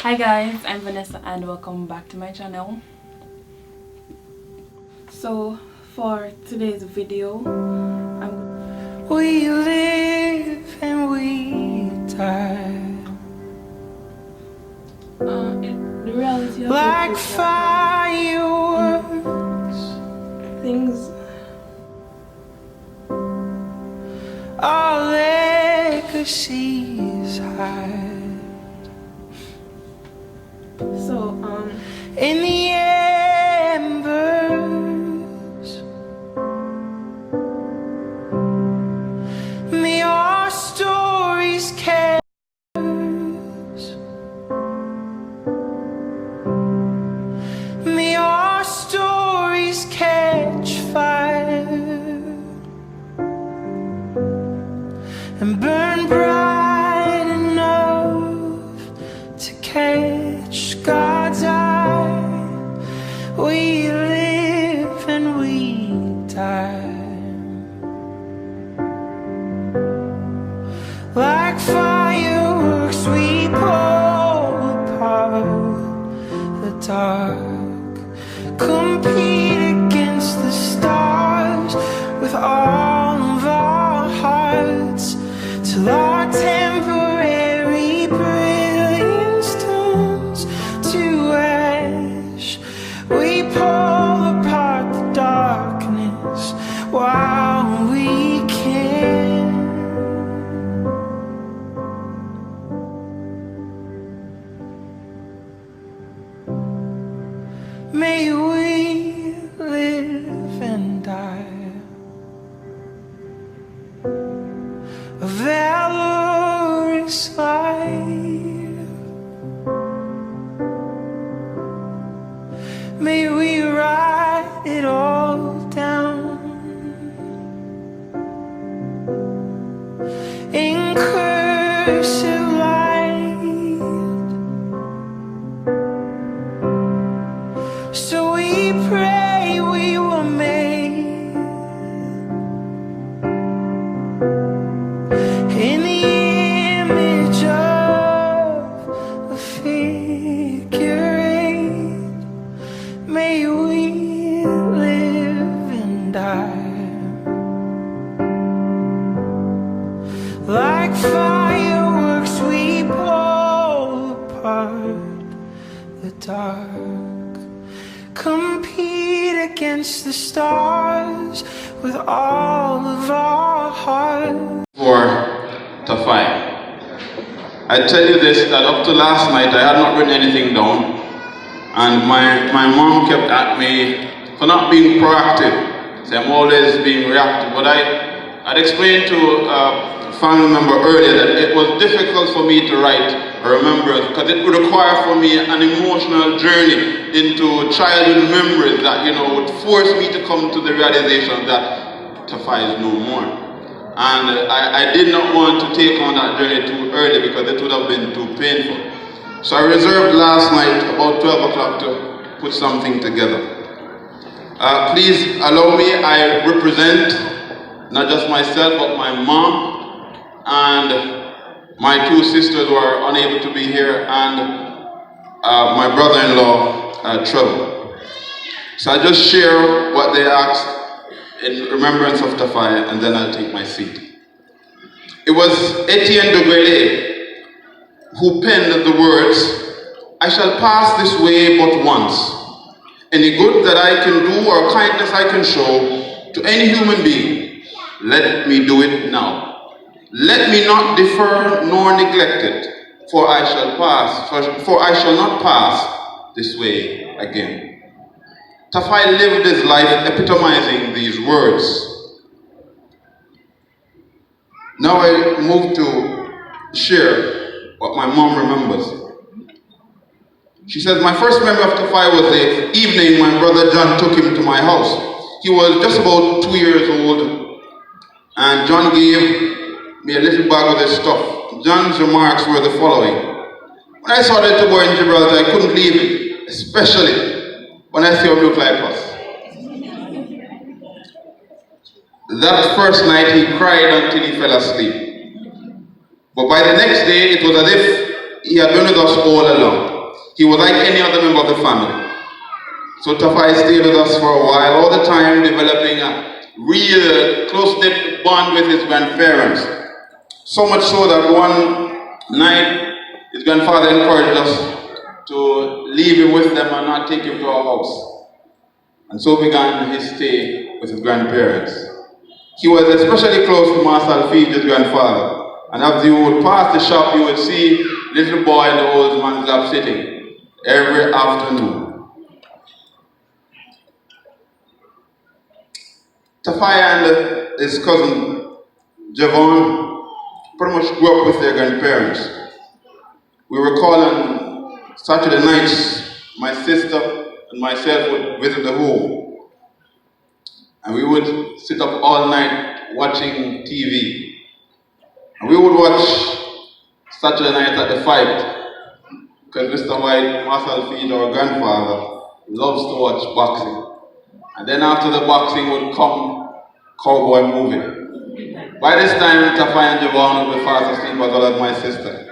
Hi guys, I'm Vanessa and welcome back to my channel. So for today's video, we live and we die, the reality of like it is fireworks. things Our legacies hide so in the embers. May our stories carry. May our stories catch fire and burn bright enough to catch God's eye. We live and we die, like fireworks we pull apart the dark, compete against the stars with all of our hearts, till our temporary brilliance turns to ash. We pull apart the darkness while we can. May we live and die a valorous life. May we write it all down in cursive light, so we pray we were made in the image of a figure eight. May we live and die, like fireworks we pull apart the dark, compete against the stars with all of our heart. For Sophia. I tell you this, that up to last night I had not written anything down, and my mom kept at me for not being proactive. So I'm always being reactive. But I'd explained to a family member earlier that it was difficult for me to write a remembrance because it would require for me an emotional journey into childhood memories that would force me to come to the realization that Sophia is no more. And I did not want to take on that journey too early because it would have been too painful. So I reserved last night about 12 o'clock to put something together. Please allow me, I represent not just myself but my mom and my two sisters who are unable to be here, and my brother-in-law, Trevor. So I just share what they asked in remembrance of Sophia, and then I'll take my seat. It was Etienne de Grelais who penned the words, "I shall pass this way but once. Any good that I can do or kindness I can show to any human being, let me do it now. Let me not defer nor neglect it, for I shall not pass this way again." Sophia lived his life epitomizing these words. Now I move to share what my mom remembers. She says, "My first memory of Sophia was the evening my brother John took him to my house. He was just about 2 years old, and John gave me a little bag with his stuff. John's remarks were the following: when I saw the little boy in Gibraltar, I couldn't leave him, especially when I see him look like us. That first night he cried until he fell asleep. But by the next day, it was as if he had been with us all along. He was like any other member of the family. So Tafai stayed with us for a while, all the time developing a real close-knit bond with his grandparents. So much so that one night, his grandfather encouraged us to leave him with them and not take him to our house. And so began his stay with his grandparents. He was especially close to Master Alfie's grandfather. And as you would pass the shop, you would see little boy in the old man's lap sitting every afternoon. Tafai and his cousin Javon pretty much grew up with their grandparents. We recall on Saturday nights, my sister and myself would visit the home. And we would sit up all night watching TV. And we would watch Saturday night at the fight, because Mr. White, Master Alfie, our grandfather, loves to watch boxing. And then after the boxing would come cowboy movie. By this time, Tafai and Javon would be fast asleep as well as my sister.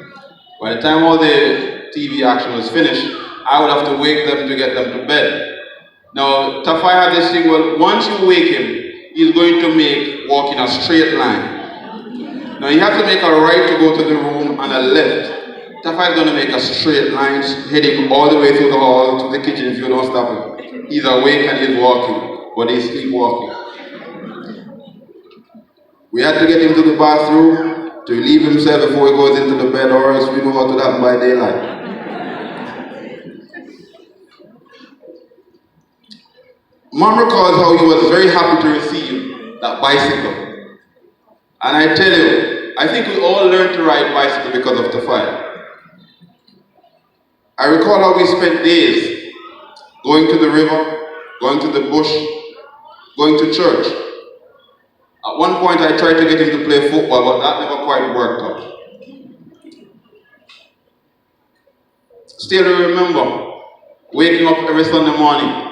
By the time all the TV action was finished, I would have to wake them to get them to bed. Now, Tafai had this thing, well, once you wake him, he's going to walk in a straight line. Now, you have to make a right to go to the room and a left. Tafai is going to make a straight line, heading all the way through the hall to the kitchen if you don't stop him. He's awake and he's walking, but he's sleepwalking. We had to get him to the bathroom to relieve himself before he goes into the bed, or else we know what would happen by daylight. Mom recalls how he was very happy to receive that bicycle. And I tell you, I think we all learned to ride bicycle because of Tafai. I recall how we spent days going to the river, going to the bush, going to church. At one point I tried to get him to play football, but that never quite worked out. Still I remember waking up every Sunday morning.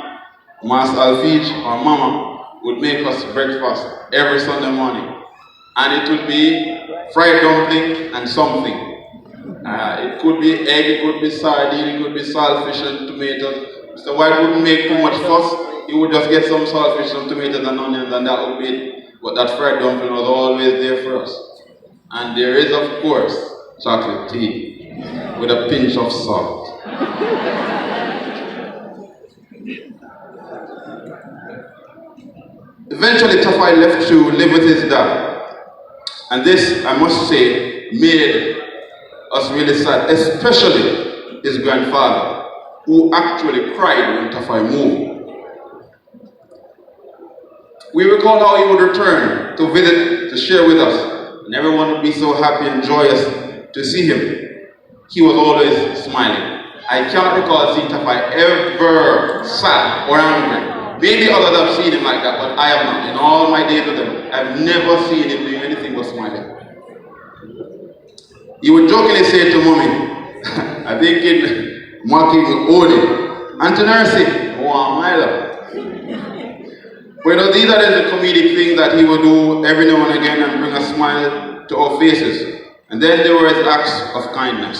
Master Alfie, our mama, would make us breakfast every Sunday morning. And it would be fried dumpling and something. It could be egg, it could be sardine, it could be saltfish and tomatoes. Mr. White wouldn't make too much fuss. He would just get some saltfish, some tomatoes and onions, and that would be it. But that fried dumpling was always there for us. And there is, of course, chocolate tea with a pinch of salt. Eventually, Tafai left to live with his dad. And this, I must say, made us really sad, especially his grandfather, who actually cried when Tafai moved. We recall how he would return to visit, to share with us, and everyone would be so happy and joyous to see him. He was always smiling. I can't recall seeing Tafai ever sad or angry. Maybe others have seen him like that, but I have not. In all my days with him, I've never seen him doing anything but smiling. He would jokingly say to Mommy, I think in mocking Odie, Auntie Nursey, oh, my love. But these are the comedic things that he would do every now and again and bring a smile to our faces. And then there were his acts of kindness.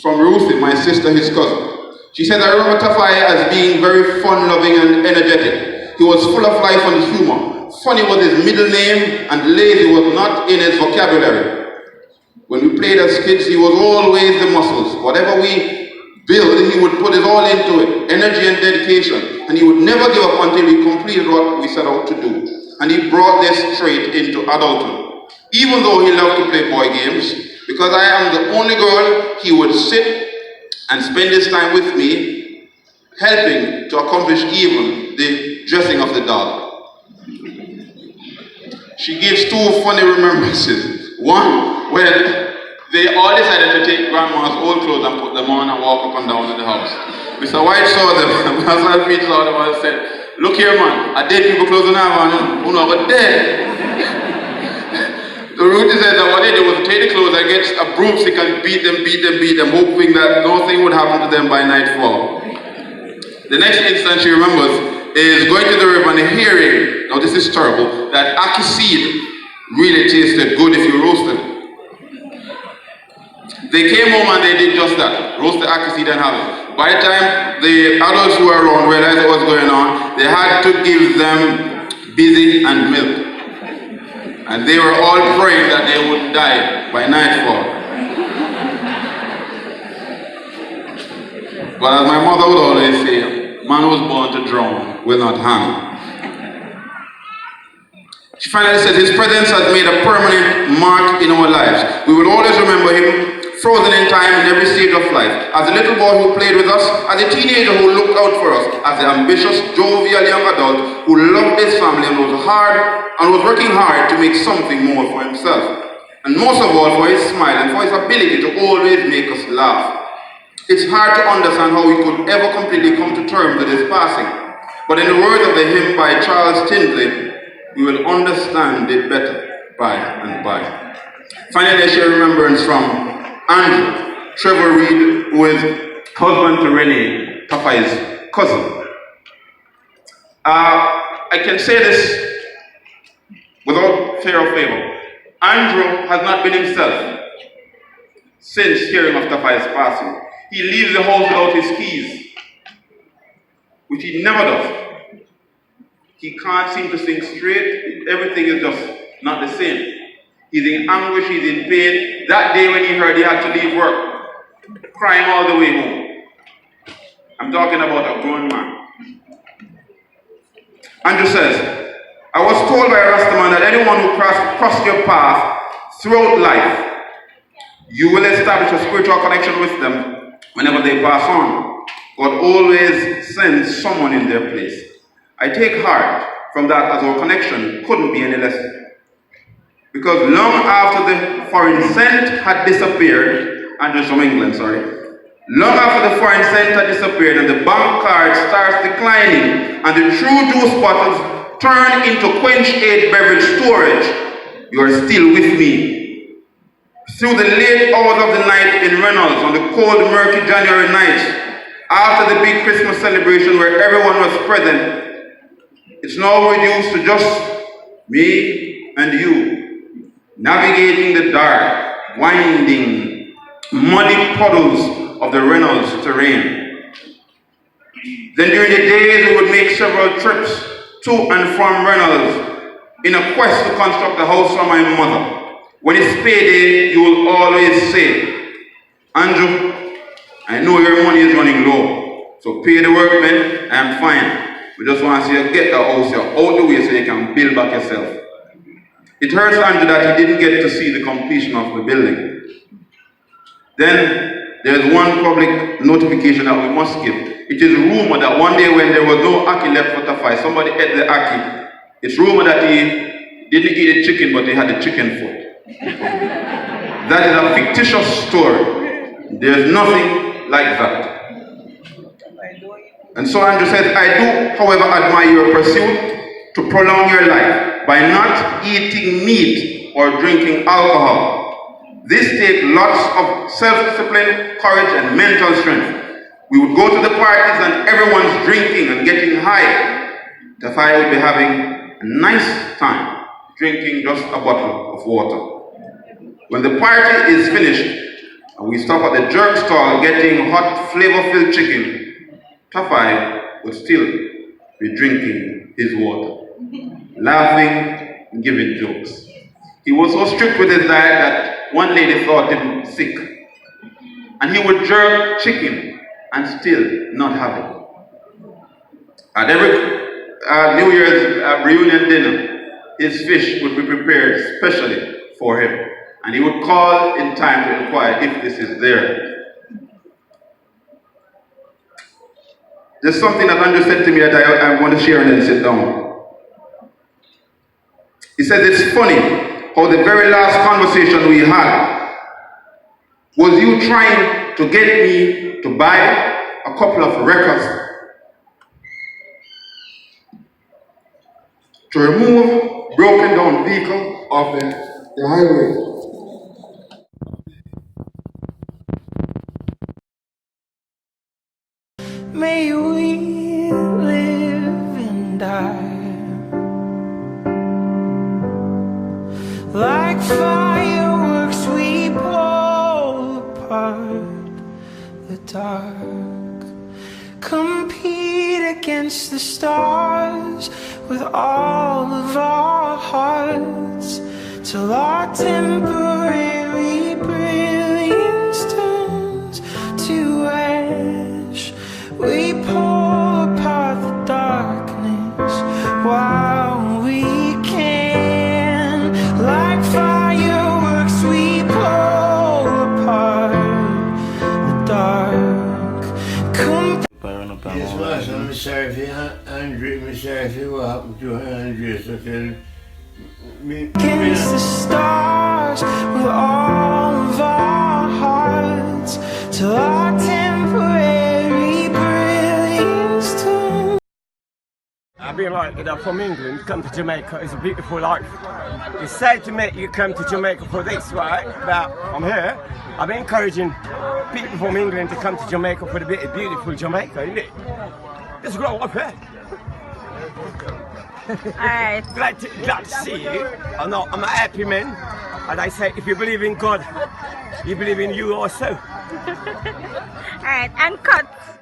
From Ruth, my sister, his cousin. She said, I remember Tafai as being very fun-loving and energetic. He was full of life and humor. Funny was his middle name, and lazy was not in his vocabulary. When we played as kids, he was always the muscles. Whatever we built, he would put it all into it, energy and dedication. And he would never give up until we completed what we set out to do. And he brought this trait into adulthood. Even though he loved to play boy games, because I am the only girl, he would sit and spend his time with me, helping to accomplish even the dressing of the dog. She gives two funny remembrances. One, when they all decided to take grandma's old clothes and put them on and walk up and down in the house. Mr. White saw them, Master Alfie saw them and said, look here man, I dead people clothes on and who know but dead. So Ruth said that what they did was to take the clothes and get a broomstick and beat them, hoping that nothing would happen to them by nightfall. The next instance she remembers is going to the river and hearing, now this is terrible, that ackee seed really tasted good if you roasted it. They came home and they did just that. Roast the ackee seed and have it. By the time the adults who were around realized what was going on, they had to give them busy and milk. And they were all praying that they would die by nightfall. But as my mother would always say, man who was born to drown will not hang. She finally says, his presence has made a permanent mark in our lives. We will always remember him, frozen in time in every stage of life. As a little boy who played with us, as a teenager who looked out for us, as an ambitious, jovial young adult who loved his family and was working hard to make something more for himself. And most of all, for his smile and for his ability to always make us laugh. It's hard to understand how we could ever completely come to terms with his passing. But in the words of the hymn by Charles Tindley, we will understand it better by and by. Finally, I share remembrance from Andrew, Trevor Reed, who is husband to Renee, Tafai's cousin. I can say this without fear of favor. Andrew has not been himself since hearing of Tafai's passing. He leaves the house without his keys, which he never does. He can't seem to think straight. Everything is just not the same. He's in anguish, he's in pain. That day when he heard he had to leave work, crying all the way home. I'm talking about a grown man. Andrew says, I was told by a Rastaman that anyone who crossed your path throughout life, you will establish a spiritual connection with them whenever they pass on. God always sends someone in their place. I take heart from that, as our connection couldn't be any less. Because long after the foreign scent had disappeared, Andrew's from England, long after the foreign scent had disappeared and the bank card starts declining and the true juice bottles turn into quench aid beverage storage, you are still with me. Through the late hours of the night in Reynolds on the cold, murky January nights, after the big Christmas celebration where everyone was present, it's now reduced to just me and you, navigating the dark, winding, muddy puddles of the Reynolds terrain. Then during the days we would make several trips to and from Reynolds in a quest to construct a house for my mother. When it's payday, you will always say, Andrew, I know your money is running low, so pay the workmen, I am fine. We just want to see you get the house here out the way so you can build back yourself. It hurts Andrew that he didn't get to see the completion of the building. Then there's one public notification that we must give. It is rumored that one day when there was no ackee left for Tafai, somebody ate the ackee. It's rumored that he didn't eat the chicken, but he had the chicken foot. That is a fictitious story. There's nothing like that. And so Andrew says, I do, however, admire your pursuit to prolong your life by not eating meat or drinking alcohol. This takes lots of self-discipline, courage, and mental strength. We would go to the parties and everyone's drinking and getting high. Tafai would be having a nice time drinking just a bottle of water. When the party is finished and we stop at the jerk stall getting hot, flavor-filled chicken, Tafai would still be drinking his water, laughing and giving jokes. He was so strict with his diet that one lady thought him sick. And he would jerk chicken and still not have it. At every New Year's reunion dinner, his fish would be prepared specially for him. And he would call in time to inquire if this is there. There's something that Andrew said to me that I want to share and then sit down. He says it's funny how the very last conversation we had was you trying to get me to buy a couple of records to remove broken down vehicle off the highway. May we live and die like fireworks we pour dark. Compete against the stars with all of our hearts, till our temporary brilliance turns to ash. We pull apart the darkness while we can. Like fireworks we pull apart the dark. Yes, Master, Miss Sophia, Andrew, Miss Sophia, what happened to her, Andrew? So against the stars with all of our hearts, till our temporary brilliance turns. I've been like, from England, come to Jamaica, it's a beautiful life. It's sad to make you come to Jamaica for this, right? But I'm here. I've been encouraging people from England to come to Jamaica for the beautiful Jamaica, isn't it? Let's grow up here. Alright. Glad to see you. I'm a happy man. And I say, if you believe in God, you believe in you also. Alright, and cut.